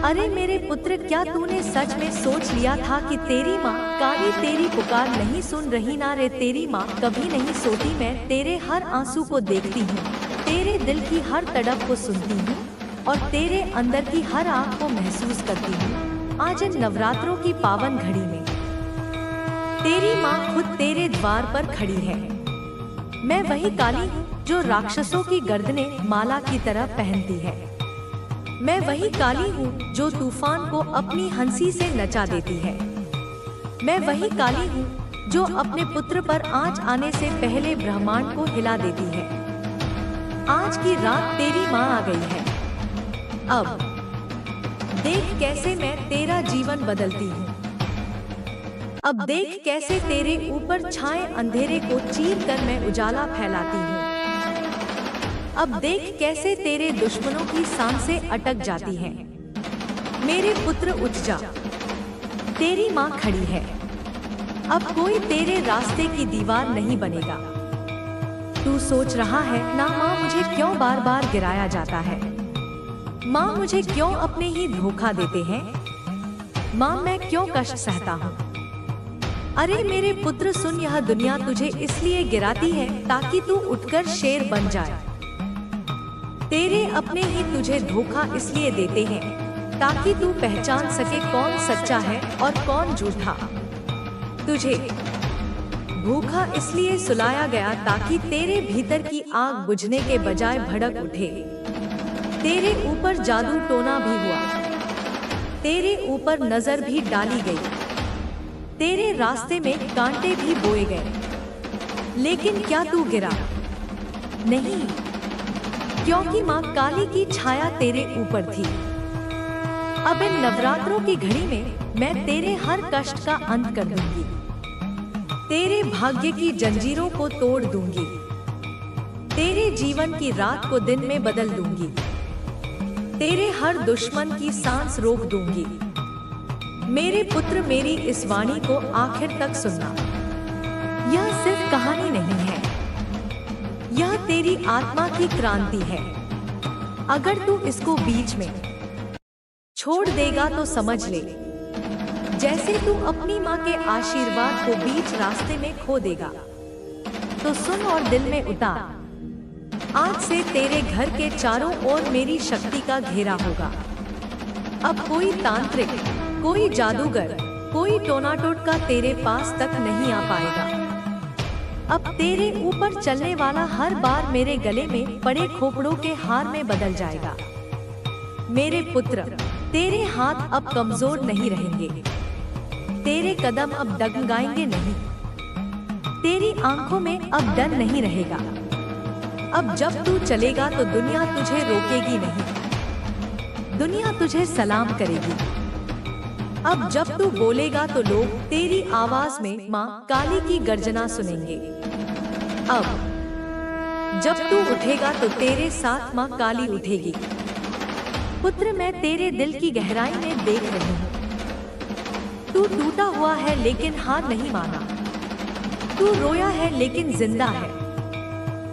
अरे मेरे पुत्र, क्या तूने सच में सोच लिया था कि तेरी माँ काली तेरी पुकार नहीं सुन रही ना रे? तेरी माँ कभी नहीं सोती। मैं तेरे हर आंसू को देखती हूँ, तेरे दिल की हर तड़प को सुनती हूँ और तेरे अंदर की हर आग को महसूस करती हूँ। आज इन नवरात्रों की पावन घड़ी में तेरी माँ खुद तेरे द्वार पर खड़ी है। मैं वही काली हूँ जो राक्षसों की गर्दनें माला की तरह पहनती है। मैं वही काली हूँ जो तूफान को अपनी हंसी से नचा देती है। मैं वही काली हूँ जो अपने पुत्र पर आँच आने से पहले ब्रह्मांड को हिला देती है। आज की रात तेरी माँ आ गई है। अब देख कैसे मैं तेरा जीवन बदलती हूँ। अब देख कैसे तेरे ऊपर छाए अंधेरे को चीर कर मैं उजाला फैलाती हूँ। अब देख कैसे तेरे दुश्मनों की सांसें अटक जाती हैं। मेरे पुत्र उठ जा, तेरी माँ खड़ी है। अब कोई तेरे रास्ते की दीवार नहीं बनेगा। तू सोच रहा है ना, माँ मुझे क्यों बार बार गिराया जाता है? माँ मुझे क्यों अपने ही धोखा देते हैं? माँ मैं क्यों कष्ट सहता हूँ? अरे मेरे पुत्र सुन, यह दुनिया तुझे इसलिए गिराती है ताकि तू उठकर शेर बन जाए। तेरे अपने ही तुझे धोखा इसलिए देते हैं ताकि तू पहचान सके कौन सच्चा है और कौन झूठा। तुझे भूखा इसलिए सुलाया गया ताकि तेरे भीतर की आग बुझने के बजाय भड़क उठे। तेरे ऊपर जादू टोना भी हुआ, तेरे ऊपर नजर भी डाली गई, तेरे रास्ते में कांटे भी बोए गए, लेकिन क्या तू गिरा नहीं, क्योंकि माँ काली की छाया तेरे ऊपर थी। अब इन नवरात्रों की घड़ी में मैं तेरे हर कष्ट का अंत कर दूंगी, तेरे भाग्य की जंजीरों को तोड़ दूंगी, तेरे जीवन की रात को दिन में बदल दूंगी, तेरे हर दुश्मन की सांस रोक दूंगी। मेरे पुत्र, मेरी इस वाणी को आखिर तक सुनना। यह सिर्फ कहानी नहीं है, यह तेरी आत्मा की क्रांति है। अगर तू इसको बीच में छोड़ देगा तो समझ ले, जैसे तू अपनी माँ के आशीर्वाद को बीच रास्ते में खो देगा। तो सुन और दिल में उतार, आज से तेरे घर के चारों ओर मेरी शक्ति का घेरा होगा। अब कोई तांत्रिक, कोई जादूगर, कोई टोना टोटका तेरे पास तक नहीं आ पाएगा। अब तेरे ऊपर चलने वाला हर बार मेरे गले में पड़े खोपड़ों के हार में बदल जाएगा। मेरे पुत्र, तेरे हाथ अब कमजोर नहीं रहेंगे, तेरे कदम अब डगमगाएंगे नहीं, तेरी आंखों में अब डर नहीं रहेगा। अब जब तू चलेगा तो दुनिया तुझे रोकेगी नहीं, दुनिया तुझे सलाम करेगी। अब जब तू बोलेगा तो लोग तेरी आवाज में माँ काली की गर्जना सुनेंगे। अब जब तू उठेगा तो तेरे साथ माँ काली उठेगी। पुत्र, मैं तेरे दिल की गहराई में देख रही हूँ। तू टूटा हुआ है लेकिन हार नहीं माना। तू रोया है लेकिन जिंदा है।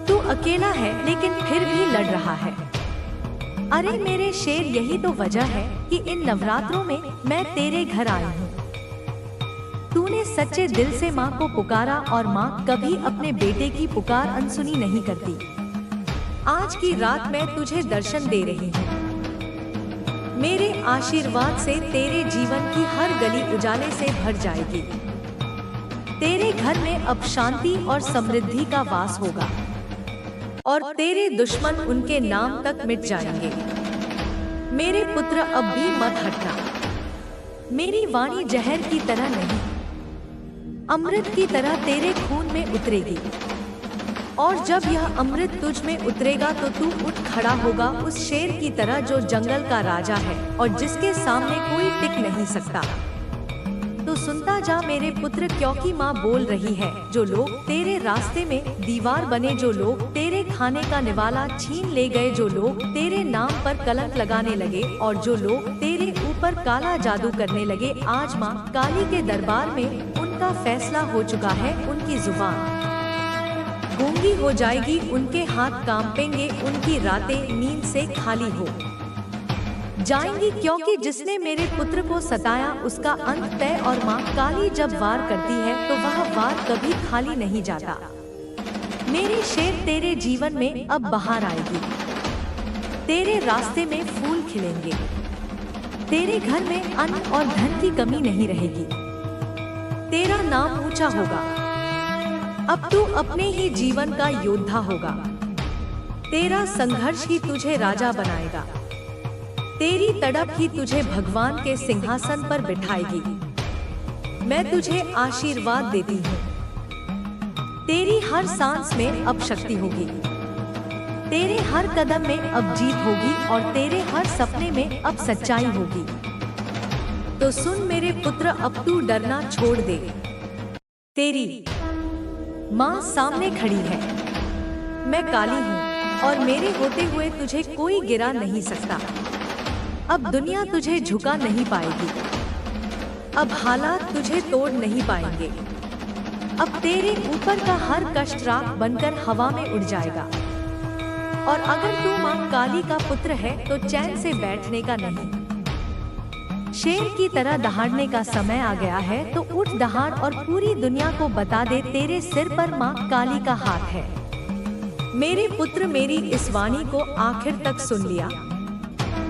तू अकेला है लेकिन फिर भी लड़ रहा है। अरे मेरे शेर, यही तो वजह है कि इन नवरात्रों में मैं तेरे घर आई हूँ। तूने सच्चे दिल से माँ को पुकारा और माँ कभी अपने बेटे की पुकार अनसुनी नहीं करती। आज की रात मैं तुझे दर्शन दे रही हूँ। मेरे आशीर्वाद से तेरे जीवन की हर गली उजाले से भर जाएगी। तेरे घर में अब शांति और समृद्धि का वास होगा और तेरे दुश्मन उनके नाम तक मिट जाएंगे। मेरे पुत्र, अब भी मत हटना। मेरी वाणी जहर की तरह नहीं, अमृत की तरह तेरे खून में उतरेगी। और जब यह अमृत तुझ में उतरेगा तो तू उठ खड़ा होगा उस शेर की तरह जो जंगल का राजा है और जिसके सामने कोई टिक नहीं सकता। तो सुनता जा मेरे पुत्र, क्योंकि माँ बोल रही है, जो लोग तेरे रास्ते में दीवार बने, जो लोग तेरे खाने का निवाला छीन ले गए, जो लोग तेरे नाम पर कलंक लगाने लगे और जो लोग तेरे ऊपर काला जादू करने लगे, आज माँ काली के दरबार में उनका फैसला हो चुका है। उनकी जुबान गूंगी हो जाएगी, उनके हाथ कांपेंगे, उनकी रातें नींद से खाली हो जाएंगी, क्योंकि जिसने मेरे पुत्र को सताया उसका अंत तय। और माँ काली जब वार करती है तो वह वार कभी खाली नहीं जाता। मेरे शेर, तेरे जीवन में अब बहार आएगी, तेरे रास्ते में फूल खिलेंगे, तेरे घर में अन्न और धन की कमी नहीं रहेगी, तेरा नाम ऊंचा होगा। अब तू अपने ही जीवन का योद्धा होगा, तेरा संघर्ष ही तुझे राजा बनाएगा, तेरी तड़प ही तुझे भगवान के सिंहासन पर बिठाएगी। मैं तुझे आशीर्वाद देती हूँ, तेरी हर सांस में अब शक्ति होगी, तेरे हर कदम में अब जीत होगी और तेरे हर सपने में अब सच्चाई होगी। तो सुन मेरे पुत्र, अब तू डरना छोड़ दे, तेरी माँ सामने खड़ी है। मैं काली हूँ और मेरे होते हुए तुझे कोई गिरा नहीं सकता। अब दुनिया तुझे झुका नहीं पाएगी, अब हालात तुझे तोड़ नहीं पाएंगे। अब तेरे ऊपर का हर कष्ट राख बनकर हवा में उड़ जाएगा। और अगर तू माँ काली का पुत्र है तो चैन से बैठने का नहीं, शेर की तरह दहाड़ने का समय आ गया है। तो उठ, दहाड़ और पूरी दुनिया को बता दे तेरे सिर पर माँ काली का हाथ है। मेरे पुत्र, मेरी इस वाणी को आखिर तक सुन लिया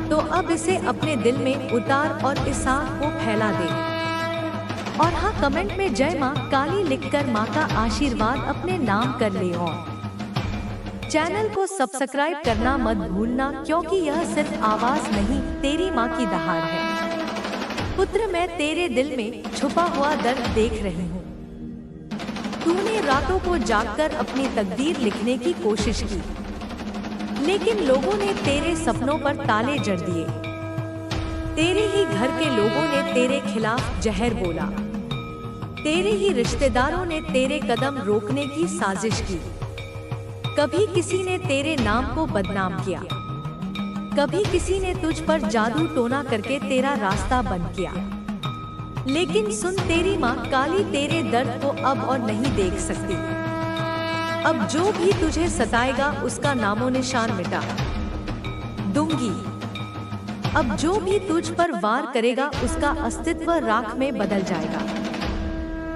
तो अब इसे अपने दिल में उतार और इस आग को फैला दे। और हाँ, कमेंट में जय माँ काली लिखकर माँ का आशीर्वाद अपने नाम कर ले। और चैनल को सब्सक्राइब करना मत भूलना, क्योंकि यह सिर्फ आवाज नहीं, तेरी माँ की दहाड़ है। पुत्र, मैं तेरे दिल में छुपा हुआ दर्द देख रही हूँ। तूने रातों को जागकर अपनी तकदीर लिखने की कोशिश की, लेकिन लोगों ने तेरे सपनों पर ताले जड़ दिए। तेरे ही घर के लोगों ने तेरे खिलाफ जहर बोला, तेरे ही रिश्तेदारों ने तेरे कदम रोकने की साजिश की। कभी किसी ने तेरे नाम को बदनाम किया, कभी किसी ने तुझ पर जादू टोना करके तेरा रास्ता बंद किया। लेकिन सुन, तेरी माँ काली तेरे दर्द को अब और नहीं देख सकती। अब जो भी तुझे सताएगा उसका नामो निशान मिटा दूंगी। अब जो भी तुझ पर वार करेगा उसका अस्तित्व राख में बदल जाएगा।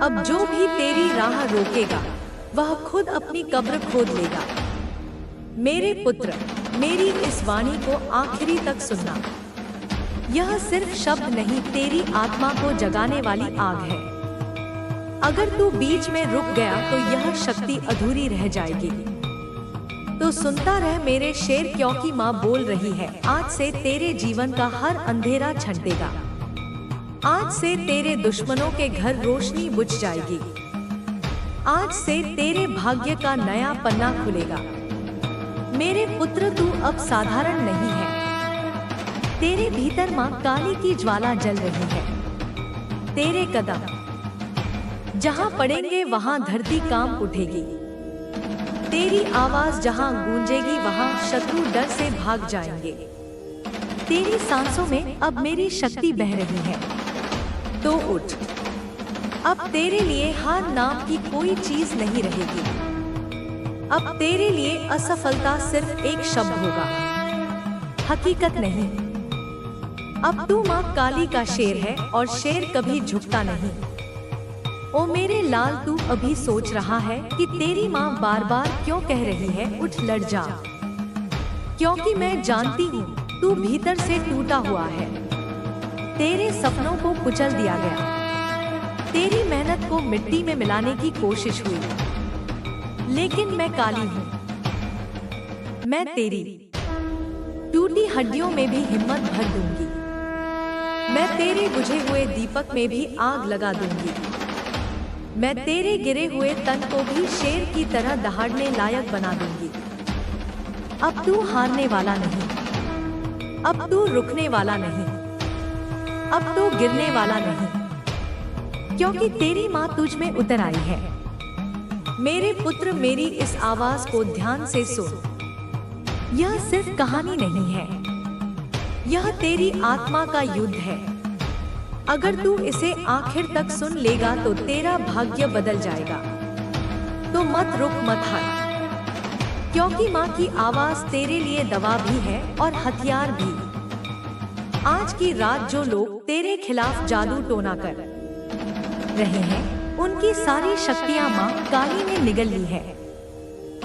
अब जो भी तेरी राह रोकेगा वह खुद अपनी कब्र खोद लेगा। मेरे पुत्र, मेरी इस वाणी को आखिरी तक सुनना। यह सिर्फ शब्द नहीं, तेरी आत्मा को जगाने वाली आग है। अगर तू बीच में रुक गया तो यह शक्ति अधूरी रह जाएगी। तो सुनता रह मेरे शेर, क्योंकि माँ बोल रही है, आज से तेरे जीवन का हर अंधेरा छंट देगा। आज से तेरे दुश्मनों के घर रोशनी बुझ जाएगी। आज से तेरे भाग्य का नया पन्ना खुलेगा। मेरे पुत्र, तू अब साधारण नहीं है। तेरे भीतर माँ काली की ज्वाला जल रही है। तेरे कदम जहाँ पड़ेंगे वहाँ धरती कांप उठेगी। तेरी आवाज जहाँ गूंजेगी वहाँ शत्रु डर से भाग जाएंगे। तेरी सांसों में अब मेरी शक्ति बह रही है। तो उठ, अब तेरे लिए हार नाम की कोई चीज नहीं रहेगी। अब तेरे लिए असफलता सिर्फ एक शब्द होगा, हकीकत नहीं। अब तू माँ काली का शेर है और शेर कभी झुकता नहीं। ओ मेरे लाल, तू अभी सोच रहा है कि तेरी माँ बार बार क्यों कह रही है उठ लड़ जा, क्योंकि मैं जानती हूँ तू भीतर से टूटा हुआ है। तेरे सपनों को कुचल दिया गया, तेरी मेहनत को मिट्टी में मिलाने की कोशिश हुई, लेकिन मैं काली हूँ। मैं तेरी टूटी हड्डियों में भी हिम्मत भर दूंगी। मैं तेरे बुझे हुए दीपक में भी आग लगा दूंगी। मैं तेरे गिरे हुए तन को भी शेर की तरह दहाड़ने लायक बना दूंगी। अब तू हारने वाला नहीं, अब तू रुकने वाला नहीं, अब तू गिरने वाला नहीं, क्योंकि तेरी माँ तुझ में उतर आई है। मेरे पुत्र, मेरी इस आवाज को ध्यान से सुन। यह सिर्फ कहानी नहीं है, यह तेरी आत्मा का युद्ध है। अगर तू इसे आखिर तक सुन लेगा तो तेरा भाग्य बदल जाएगा। तो मत रुक, मत हार, क्योंकि माँ की आवाज तेरे लिए दवा भी है और हथियार भी। आज की रात जो लोग तेरे खिलाफ जादू टोना कर रहे हैं, उनकी सारी शक्तियां माँ काली ने निगल ली है।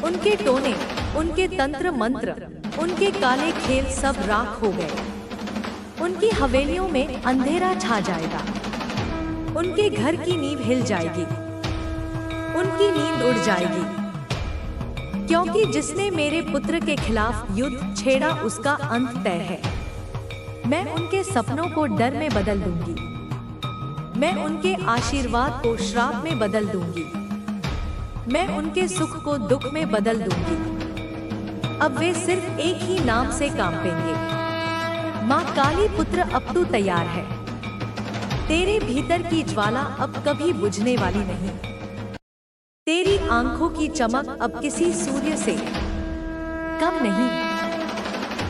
उनके टोने, उनके तंत्र मंत्र, उनके काले खेल सब राख हो गए। उनकी हवेलियों में अंधेरा छा जाएगा। उनके घर की नींव हिल जाएगी। उनकी नींद उड़ जाएगी, क्योंकि जिसने मेरे पुत्र के खिलाफ युद्ध छेड़ा उसका अंत तय है। मैं उनके सपनों को डर में बदल दूंगी। मैं उनके आशीर्वाद को श्राप में बदल दूंगी। मैं उनके सुख को दुख में बदल दूंगी। अब वे सिर्फ एक ही नाम से कांपेंगे। माँ काली पुत्र, अब तू तैयार है। तेरे भीतर की ज्वाला अब कभी बुझने वाली नहीं। तेरी आंखों की चमक अब किसी सूर्य से कम नहीं।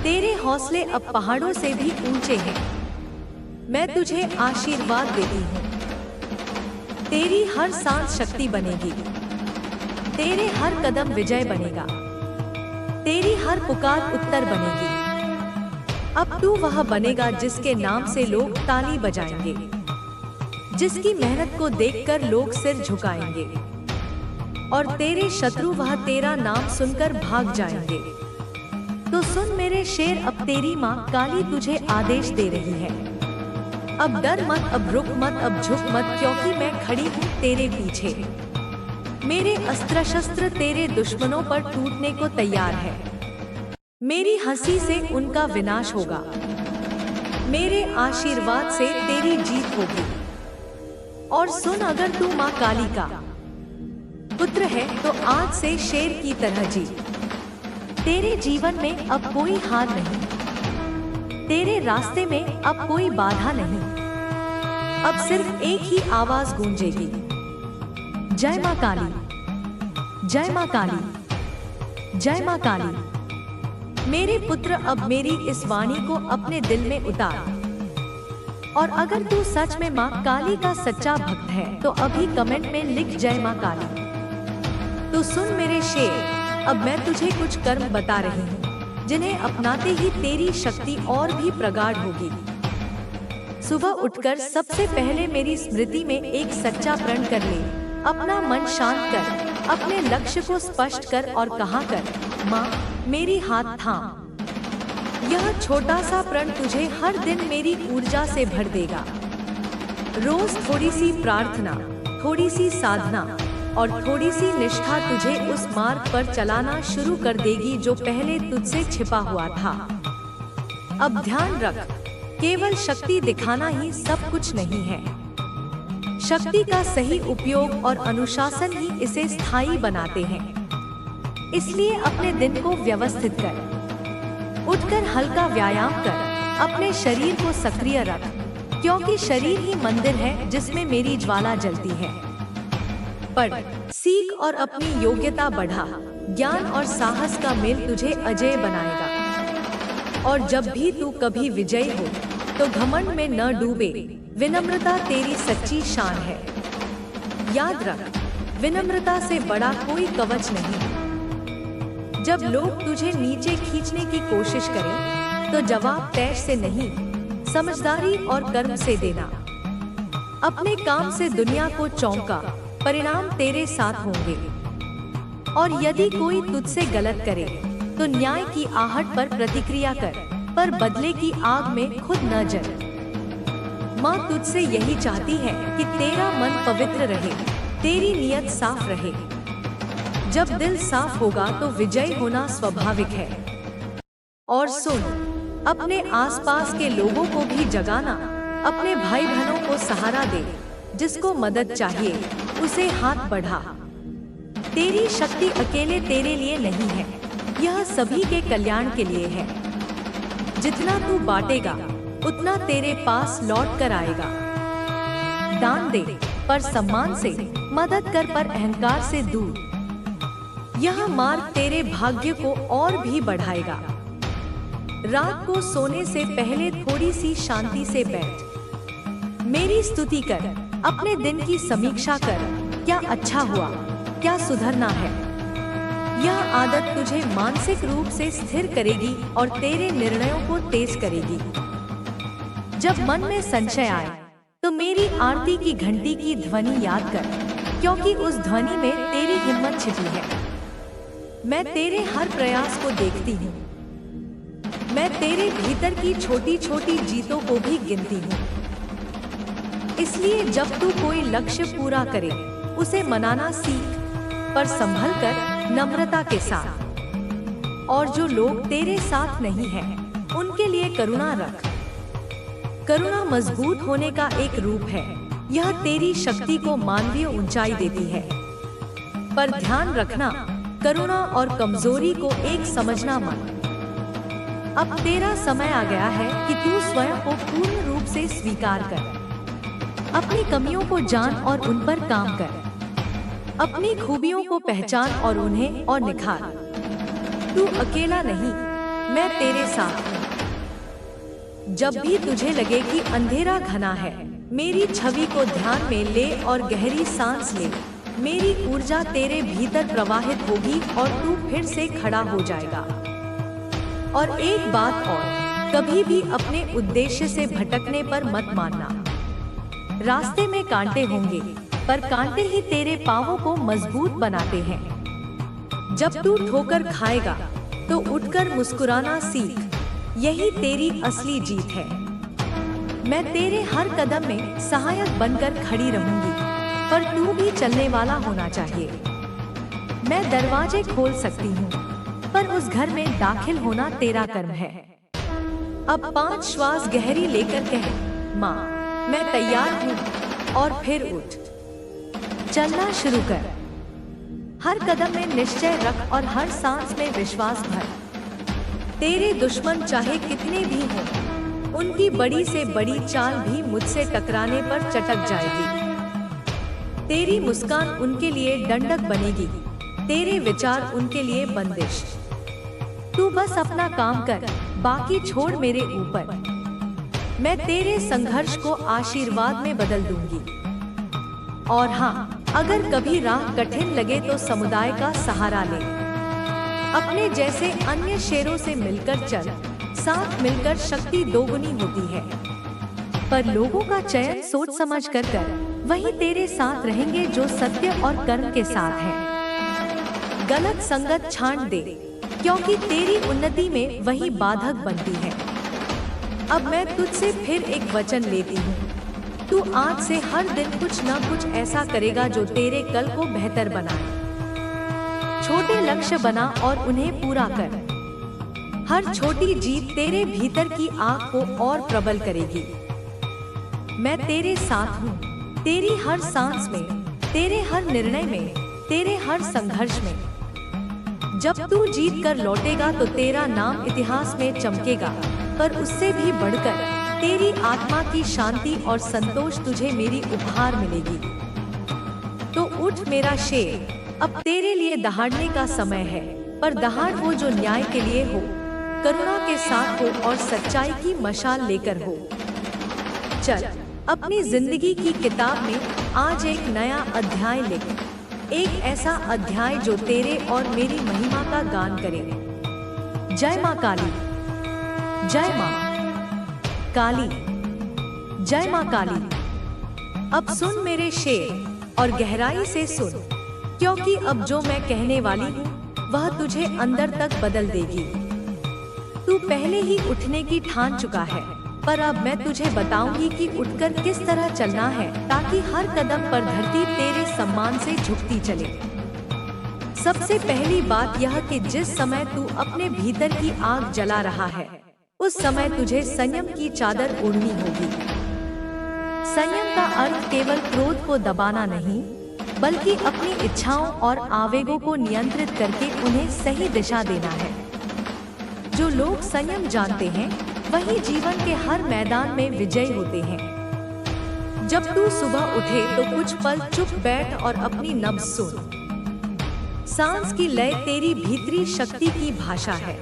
तेरे हौसले अब पहाड़ों से भी ऊंचे हैं। मैं तुझे आशीर्वाद देती हूँ। तेरी हर सांस शक्ति बनेगी। तेरे हर कदम विजय बनेगा। तेरी हर पुकार उत्तर बनेगी। अब तू वह बनेगा जिसके नाम से लोग ताली बजाएंगे, जिसकी मेहनत को देखकर लोग सिर झुकाएंगे, और तेरे शत्रु वह तेरा नाम सुनकर भाग जाएंगे। तो सुन मेरे शेर, अब तेरी माँ काली तुझे आदेश दे रही है। अब डर मत, अब रुक मत, अब झुक मत, क्योंकि मैं खड़ी हूँ तेरे पीछे। मेरे अस्त्र शस्त्र तेरे दुश्मनों पर टूटने को तैयार है। मेरी हंसी से उनका विनाश होगा। मेरे आशीर्वाद से तेरी जीत होगी। और सुन, अगर तू माँ काली का पुत्र है तो आज से शेर की तरह जी। तेरे जीवन में अब कोई हार नहीं। तेरे रास्ते में अब कोई बाधा नहीं। अब सिर्फ एक ही आवाज गूंजेगी, जय माँ काली, जय माँ काली, जय माँ काली। मेरे पुत्र, अब मेरी इस वाणी को अपने दिल में उतार। और अगर तू सच में माँ काली का सच्चा भक्त है तो अभी कमेंट में लिख जय माँ काली। तो सुन मेरे शेर, अब मैं तुझे कुछ कर्म बता रही हूँ जिन्हें अपनाते ही तेरी शक्ति और भी प्रगाढ़ होगी। सुबह उठकर सबसे पहले मेरी स्मृति में एक सच्चा प्रण कर ले। अपना मन शांत कर, अपने लक्ष्य को स्पष्ट कर और कहा कर, माँ मेरी हाथ थाम। यह छोटा सा प्रण तुझे हर दिन मेरी ऊर्जा से भर देगा। रोज थोड़ी सी प्रार्थना, थोड़ी सी साधना और थोड़ी सी निष्ठा तुझे उस मार्ग पर चलाना शुरू कर देगी जो पहले तुझसे छिपा हुआ था। अब ध्यान रख, केवल शक्ति दिखाना ही सब कुछ नहीं है। शक्ति का सही उपयोग और अनुशासन ही इसे स्थायी बनाते हैं। इसलिए अपने दिन को व्यवस्थित कर। उठकर हल्का व्यायाम कर, अपने शरीर को सक्रिय रख, क्योंकि शरीर ही मंदिर है जिसमें मेरी ज्वाला जलती है। पढ़, सीख और अपनी योग्यता बढ़ा। ज्ञान और साहस का मेल तुझे अजेय बनाएगा। और जब भी तू कभी विजयी हो तो घमंड में न डूबे। विनम्रता तेरी सच्ची शान है। याद रख, विनम्रता से बड़ा कोई कवच नहीं। जब लोग तुझे नीचे खींचने की कोशिश करें तो जवाब पैर से नहीं, समझदारी और कर्म से देना। अपने काम से दुनिया को चौंका, परिणाम तेरे साथ होंगे। और यदि कोई तुझसे गलत करे तो न्याय की आहट पर प्रतिक्रिया कर, पर बदले की आग में खुद न जल। माँ तुझसे यही चाहती है कि तेरा मन पवित्र रहे, तेरी नीयत साफ रहे। जब दिल साफ होगा तो विजय होना स्वाभाविक है। और सुन, अपने आसपास के लोगों को भी जगाना। अपने भाई बहनों को सहारा दे। जिसको मदद चाहिए उसे हाथ बढ़ा। तेरी शक्ति अकेले तेरे लिए नहीं है, यह सभी के कल्याण के लिए है। जितना तू बांटेगा उतना तेरे पास लौट कर आएगा। दान दे पर सम्मान से, मदद कर पर अहंकार से दूर। यह मार्ग तेरे भाग्य को और भी बढ़ाएगा। रात को सोने से पहले थोड़ी सी शांति से बैठ। मेरी स्तुति कर, अपने दिन की समीक्षा कर। क्या अच्छा हुआ, क्या सुधरना है। यह आदत तुझे मानसिक रूप से स्थिर करेगी और तेरे निर्णयों को तेज करेगी। जब मन में संशय आए तो मेरी आरती की घंटी की ध्वनि याद कर, क्योंकि उस ध्वनि में तेरी हिम्मत छिपी है। मैं तेरे हर प्रयास को देखती हूँ। मैं तेरे भीतर की छोटी छोटी जीतों को भी गिनती हूँ। इसलिए जब तू कोई लक्ष्य पूरा करे उसे मनाना सीख, पर संभल कर, नम्रता के साथ। और जो लोग तेरे साथ नहीं हैं, उनके लिए करुणा रख। करुणा मजबूत होने का एक रूप है। यह तेरी शक्ति को मानवीय ऊंचाई देती है। पर ध्यान रखना, करुणा और कमजोरी को एक समझना मत। अब तेरा समय आ गया है कि तू स्वयं को पूर्ण रूप से स्वीकार कर। अपनी कमियों को जान और उन पर काम कर। अपनी खूबियों को पहचान और उन्हें और निखार। तू अकेला नहीं, मैं तेरे साथ हूँ। जब भी तुझे लगे कि अंधेरा घना है, मेरी छवि को ध्यान में ले और गहरी सांस ले। मेरी ऊर्जा तेरे भीतर प्रवाहित होगी और तू फिर से खड़ा हो जाएगा। और एक बात और, कभी भी अपने उद्देश्य से भटकने पर मत मानना। रास्ते में कांटे होंगे, पर कांटे ही तेरे पांवों को मजबूत बनाते हैं। जब तू ठोकर खाएगा तो उठकर मुस्कुराना सीख। यही तेरी असली जीत है। मैं तेरे हर कदम में सहायक बनकर खड़ी रहूंगी, पर तू भी चलने वाला होना चाहिए। मैं दरवाजे खोल सकती हूँ, पर उस घर में दाखिल होना तेरा कर्म है। अब 5 श्वास गहरी लेकर कह, माँ मैं तैयार हूँ, और फिर उठ। चलना शुरू कर। हर कदम में निश्चय रख और हर सांस में विश्वास भर। तेरे दुश्मन चाहे कितने भी हों, उनकी बड़ी से बड़ी चाल भी मुझसे टकराने पर चटक जाएगी। तेरी मुस्कान उनके लिए डंडक बनेगी, तेरे विचार उनके लिए बंदिश। तू बस अपना काम कर, बाकी छोड़ मेरे ऊपर। मैं तेरे संघर्ष को आशीर्वाद में बदल दूंगी। और हाँ, अगर कभी राह कठिन लगे तो समुदाय का सहारा ले। अपने जैसे अन्य शेरों से मिलकर चल। साथ मिलकर शक्ति दोगुनी होती है। पर लोगों का चयन सोच समझ कर कर। वही तेरे साथ रहेंगे जो सत्य और कर्म के साथ हैं। गलत संगत छांट दे, क्योंकि तेरी उन्नति में वही बाधक बनती है। अब मैं तुझसे फिर एक वचन लेती हूँ। तू आज से हर दिन कुछ न कुछ ऐसा करेगा जो तेरे कल को बेहतर बनाए। छोटे लक्ष्य बना और उन्हें पूरा कर। हर छोटी जीत तेरे भीतर की आग को और प्रबल करेगी। मैं तेरे साथ हूँ, तेरी हर सांस में, तेरे हर निर्णय में, तेरे हर संघर्ष में। जब तू जीत कर लौटेगा तो तेरा नाम इतिहास में चमकेगा, पर उससे भी बढ़कर तेरी आत्मा की शांति और संतोष तुझे मेरी उपहार मिलेगी। तो उठ मेरा शेर, अब तेरे लिए दहाड़ने का समय है, पर दहाड़ वो जो न्याय के लिए हो, करुणा के साथ हो और सच्चाई की मशाल लेकर हो। चल, अपनी जिंदगी की किताब में आज एक नया अध्याय लिख। एक ऐसा अध्याय जो तेरे और मेरी महिमा का गान करे। जय माँ काली, जय माँ काली, जय माँ काली। अब सुन मेरे शेर और गहराई से सुन, क्योंकि अब जो मैं कहने वाली हूँ वह तुझे अंदर तक बदल देगी। तू पहले ही उठने की ठान चुका है, पर अब मैं तुझे बताऊंगी कि उठकर किस तरह चलना है, ताकि हर कदम पर धरती तेरे सम्मान से झुकती चले। सबसे पहली बात यह कि जिस समय तू अपने भीतर की आग जला रहा है, उस समय तुझे संयम की चादर ओढ़नी होगी। संयम का अर्थ केवल क्रोध को दबाना नहीं, बल्कि अपनी इच्छाओं और आवेगों को नियंत्रित करके उन्हें सही दिशा देना है। जो लोग संयम जानते हैं, वही जीवन के हर मैदान में विजयी होते हैं। जब तू सुबह उठे तो कुछ पल चुप बैठ और अपनी नब्ज सुन। सांस की लय तेरी भीतरी शक्ति की भाषा है।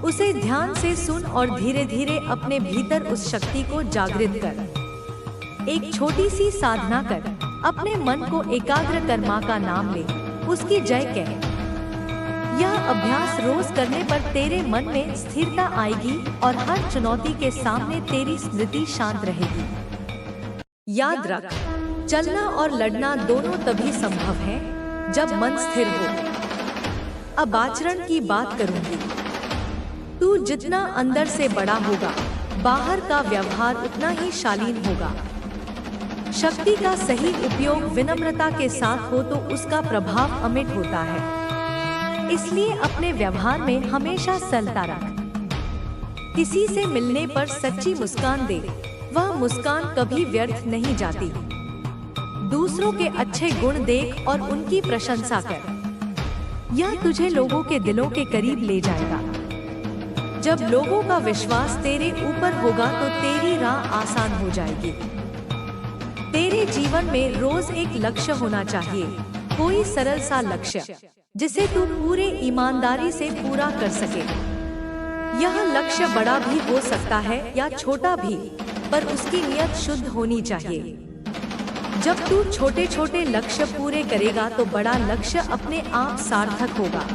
उसे ध्यान से सुन और धीरे धीरे अपने भीतर उस शक्ति को जागृत कर। एक छोटी सी साधना कर, अपने मन को एकाग्र कर माँ का नाम ले, उसकी जय कह। यह अभ्यास रोज करने पर तेरे मन में स्थिरता आएगी और हर चुनौती के सामने तेरी स्मृति शांत रहेगी। याद रख, चलना और लड़ना दोनों तभी संभव है जब मन स्थिर हो। अब आचरण की बात करूंगी। तू जितना अंदर से बड़ा होगा, बाहर का व्यवहार उतना ही शालीन होगा। शक्ति का सही उपयोग विनम्रता के साथ हो तो उसका प्रभाव अमिट होता है। इसलिए अपने व्यवहार में हमेशा सरलता रख। किसी से मिलने पर सच्ची मुस्कान दे, वह मुस्कान कभी व्यर्थ नहीं जाती। दूसरों के अच्छे गुण देख और उनकी प्रशंसा कर, यह तुझे लोगों के दिलों के करीब ले जाएगा। जब लोगों का विश्वास तेरे ऊपर होगा तो तेरी राह आसान हो जाएगी। तेरे जीवन में रोज एक लक्ष्य होना चाहिए, कोई सरल सा लक्ष्य जिसे तू पूरे ईमानदारी से पूरा कर सके। यह लक्ष्य बड़ा भी हो सकता है या छोटा भी, पर उसकी नियत शुद्ध होनी चाहिए। जब तू छोटे छोटे लक्ष्य पूरे करेगा तो बड़ा लक्ष्य अपने आप सार्थक होगा।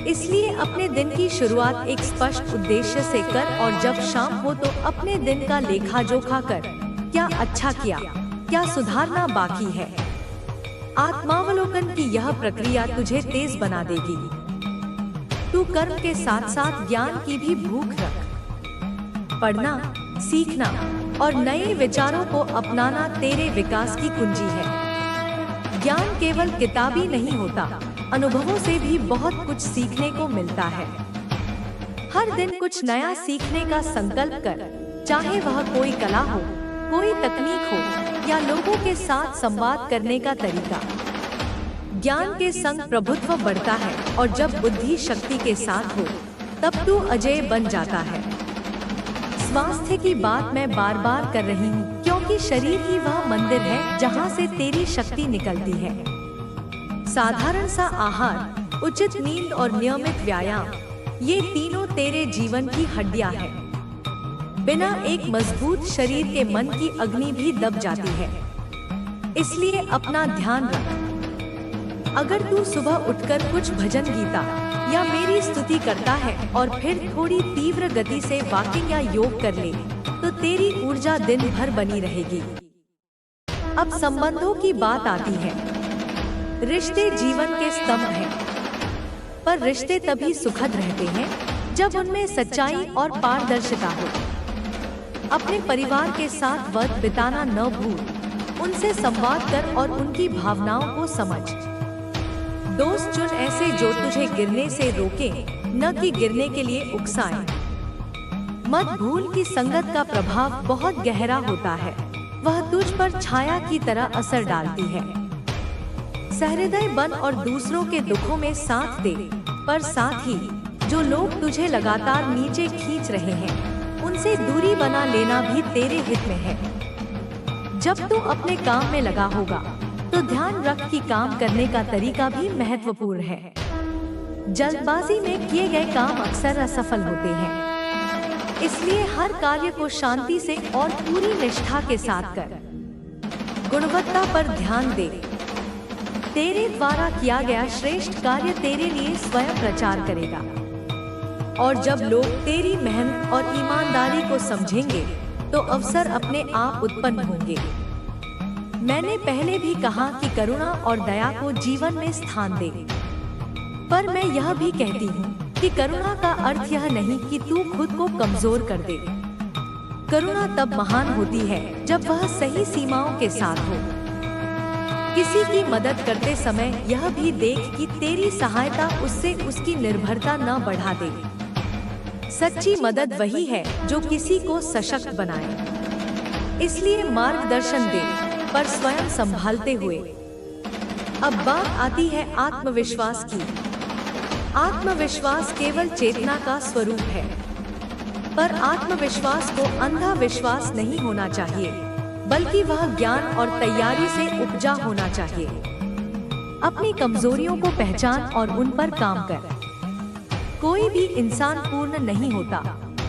इसलिए अपने दिन की शुरुआत एक स्पष्ट उद्देश्य से कर और जब शाम हो तो अपने दिन का लेखा जोखा कर। क्या अच्छा किया, क्या सुधारना बाकी है। आत्मावलोकन की यह प्रक्रिया तुझे तेज बना देगी। तू कर्म के साथ साथ ज्ञान की भी भूख रख। पढ़ना, सीखना और नए विचारों को अपनाना तेरे विकास की कुंजी है। ज्ञान केवल किताबी नहीं होता, अनुभवों से भी बहुत कुछ सीखने को मिलता है। हर दिन कुछ नया सीखने का संकल्प कर, चाहे वह कोई कला हो, कोई तकनीक हो या लोगों के साथ संवाद करने का तरीका। ज्ञान के संग प्रभुत्व बढ़ता है और जब बुद्धि शक्ति के साथ हो तब तू अजेय बन जाता है। स्वास्थ्य की बात मैं बार बार कर रही हूँ क्योंकि शरीर ही वह मंदिर है जहाँ से तेरी शक्ति निकलती है। साधारण सा आहार, उचित नींद और नियमित व्यायाम, ये तीनों तेरे जीवन की हड्डियाँ हैं। बिना एक मजबूत शरीर के मन की अग्नि भी दब जाती है। इसलिए अपना ध्यान रख। अगर तू सुबह उठकर कुछ भजन गीता या मेरी स्तुति करता है और फिर थोड़ी तीव्र गति से वॉकिंग या योग कर ले, तो तेरी ऊर्जा दिन भर बनी रहेगी। अब संबंधों की बात आती है। रिश्ते जीवन के स्तंभ हैं, पर रिश्ते तभी सुखद रहते हैं जब उनमें सच्चाई और पारदर्शिता हो। अपने परिवार के साथ वक्त बिताना न भूल, उनसे संवाद कर और उनकी भावनाओं को समझ। दोस्त चुन ऐसे जो तुझे गिरने से रोके, न कि गिरने के लिए उकसाएं। मत भूल कि संगत का प्रभाव बहुत गहरा होता है, वह तुझ पर छाया की तरह असर डालती है। सहृदय बन और दूसरों के दुखों में साथ दे, पर साथ ही जो लोग तुझे लगातार नीचे खींच रहे हैं, उनसे दूरी बना लेना भी तेरे हित में है। जब तू अपने काम में लगा होगा तो ध्यान रख कि काम करने का तरीका भी महत्वपूर्ण है। जल्दबाजी में किए गए काम अक्सर असफल होते हैं, इसलिए हर कार्य को शांति से और पूरी निष्ठा के साथ कर। गुणवत्ता पर ध्यान दे। तेरे द्वारा किया गया श्रेष्ठ कार्य तेरे लिए स्वयं प्रचार करेगा, और जब लोग तेरी मेहनत और ईमानदारी को समझेंगे तो अवसर अपने आप उत्पन्न होंगे। मैंने पहले भी कहा कि करुणा और दया को जीवन में स्थान दे, पर मैं यह भी कहती हूँ कि करुणा का अर्थ यह नहीं कि तू खुद को कमजोर कर दे। करुणा तब महान होती है जब वह सही सीमाओं के साथ हो। किसी की मदद करते समय यह भी देख कि तेरी सहायता उससे उसकी निर्भरता न बढ़ा दे। सच्ची मदद वही है जो किसी को सशक्त बनाए। इसलिए मार्गदर्शन दे, पर स्वयं संभालते हुए। अब बात आती है आत्मविश्वास की। आत्मविश्वास केवल चेतना का स्वरूप है, पर आत्मविश्वास को अंधा विश्वास नहीं होना चाहिए, बल्कि वह ज्ञान और तैयारी से उपजा होना चाहिए। अपनी कमजोरियों को पहचान और उन पर काम कर। कोई भी इंसान पूर्ण नहीं होता,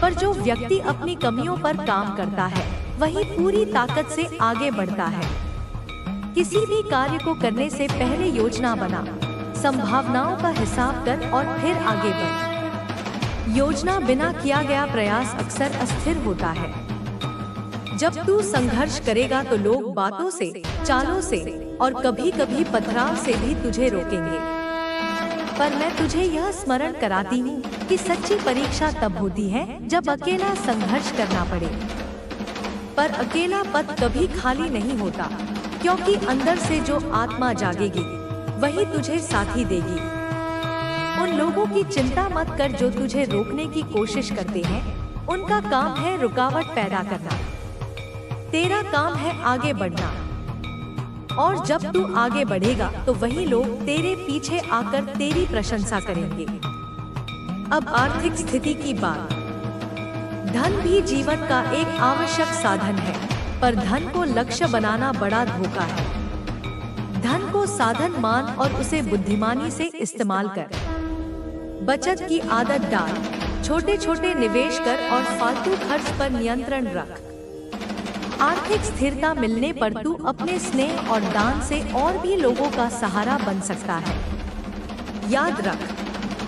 पर जो व्यक्ति अपनी कमियों पर काम करता है वही पूरी ताकत से आगे बढ़ता है। किसी भी कार्य को करने से पहले योजना बना, संभावनाओं का हिसाब कर और फिर आगे बढ़। योजना बिना किया गया प्रयास अक्सर अस्थिर होता है। जब तू संघर्ष करेगा तो लोग बातों से, चालों से और कभी-कभी पथराव से भी तुझे रोकेंगे। पर मैं तुझे यह स्मरण कराती हूँ कि सच्ची परीक्षा तब होती है जब अकेला संघर्ष करना पड़े। पर अकेला पथ कभी खाली नहीं होता, क्योंकि अंदर से जो आत्मा जागेगी वही तुझे साथी देगी। उन लोगों की चिंता मत कर जो तुझे रोकने की कोशिश करते हैं। उनका काम है रुकावट पैदा करना, तेरा काम है आगे बढ़ना। और जब तू आगे बढ़ेगा तो वही लोग तेरे पीछे आकर तेरी प्रशंसा करेंगे। अब आर्थिक स्थिति की बात। धन भी जीवन का एक आवश्यक साधन है, पर धन को लक्ष्य बनाना बड़ा धोखा है। धन को साधन मान और उसे बुद्धिमानी से इस्तेमाल कर। बचत की आदत डाल, छोटे छोटे निवेश कर और फालतू खर्च पर नियंत्रण रख। आर्थिक स्थिरता मिलने पर तू अपने स्नेह और दान से और भी लोगों का सहारा बन सकता है। याद रख,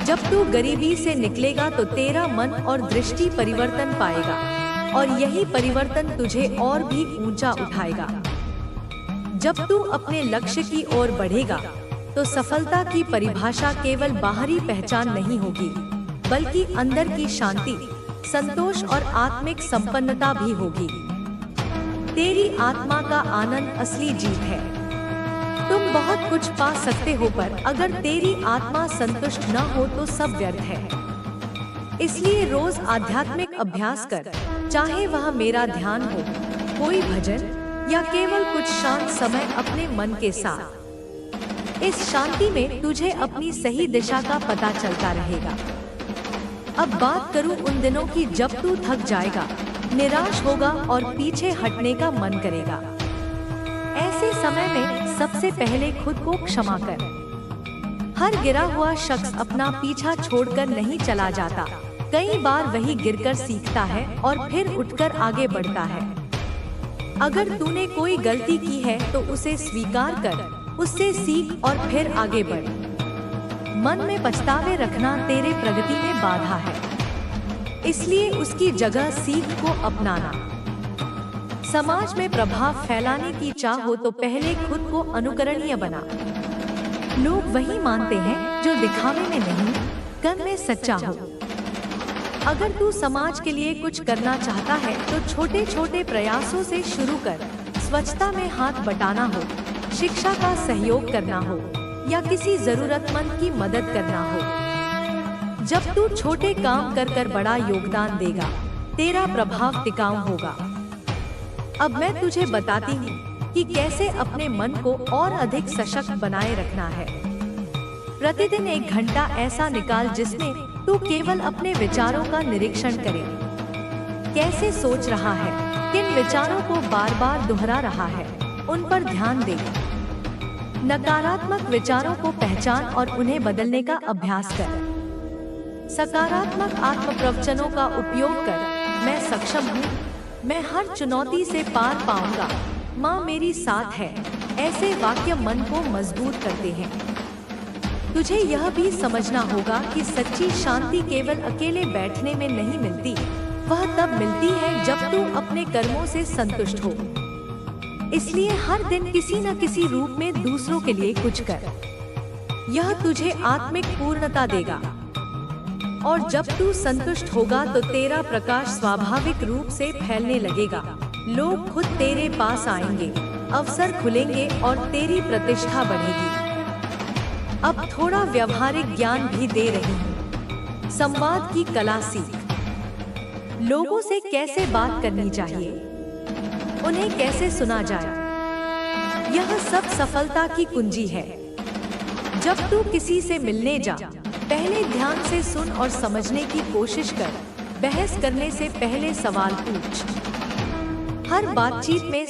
जब तू गरीबी से निकलेगा तो तेरा मन और दृष्टि परिवर्तन पाएगा, और यही परिवर्तन तुझे और भी ऊंचा उठाएगा। जब तू अपने लक्ष्य की ओर बढ़ेगा तो सफलता की परिभाषा केवल बाहरी पहचान नहीं होगी, बल्कि अंदर की शांति, संतोष और आत्मिक संपन्नता भी होगी। तेरी आत्मा का आनंद असली जीत है। तुम बहुत कुछ पा सकते हो, पर अगर तेरी आत्मा संतुष्ट न हो तो सब व्यर्थ है। इसलिए रोज आध्यात्मिक अभ्यास कर, चाहे वह मेरा ध्यान हो, कोई भजन या केवल कुछ शांत समय अपने मन के साथ। इस शांति में तुझे अपनी सही दिशा का पता चलता रहेगा। अब बात करूं उन दिनों की जब तू थक जाएगा, निराश होगा और पीछे हटने का मन करेगा। ऐसे समय में सबसे पहले खुद को क्षमा कर। हर गिरा हुआ शख्स अपना पीछा छोड़कर नहीं चला जाता। कई बार वही गिरकर सीखता है और फिर उठकर आगे बढ़ता है। अगर तूने कोई गलती की है तो उसे स्वीकार कर, उससे सीख और फिर आगे बढ़। मन में पछतावे रखना तेरे प्रगति में बाधा है, इसलिए उसकी जगह सीख को अपनाना। समाज में प्रभाव फैलाने की चाह हो तो पहले खुद को अनुकरणीय बना। लोग वही मानते हैं जो दिखावे में नहीं, कर्म में सच्चा हो। अगर तू समाज के लिए कुछ करना चाहता है तो छोटे छोटे प्रयासों से शुरू कर। स्वच्छता में हाथ बटाना हो, शिक्षा का सहयोग करना हो या किसी जरूरतमंद की मदद करना हो। जब तू छोटे काम कर कर बड़ा योगदान देगा, तेरा प्रभाव टिकाऊ होगा। अब मैं तुझे बताती हूँ कि कैसे अपने मन को और अधिक सशक्त बनाए रखना है। प्रतिदिन 1 घंटा ऐसा निकाल जिसमें तू केवल अपने विचारों का निरीक्षण करे। कैसे सोच रहा है, किन विचारों को बार बार दोहरा रहा है, उन पर ध्यान दे। नकारात्मक विचारों को पहचान और उन्हें बदलने का अभ्यास कर। सकारात्मक आत्मप्रवचनों का उपयोग कर। मैं सक्षम हूँ, मैं हर चुनौती से पार पाऊंगा, माँ मेरी साथ है। ऐसे वाक्य मन को मजबूत करते हैं। तुझे यह भी समझना होगा कि सच्ची शांति केवल अकेले बैठने में नहीं मिलती, वह तब मिलती है जब तू अपने कर्मों से संतुष्ट हो। इसलिए हर दिन किसी न किसी रूप में दूसरों के लिए कुछ कर। यह तुझे आत्मिक पूर्णता देगा। और जब तू संतुष्ट होगा तो तेरा प्रकाश स्वाभाविक रूप से फैलने लगेगा। लोग खुद तेरे पास आएंगे, अवसर खुलेंगे और तेरी प्रतिष्ठा बढ़ेगी। अब थोड़ा व्यवहारिक ज्ञान भी दे रही हूँ। संवाद की कला सीख। लोगों से कैसे बात करनी चाहिए, उन्हें कैसे सुना जाए, यह सब सफलता की कुंजी है। जब तू किसी से मिलने जा, पहले ध्यान से सुन और समझने की कोशिश कर। बहस करने से पहले सवाल पूछ। हर बातचीत में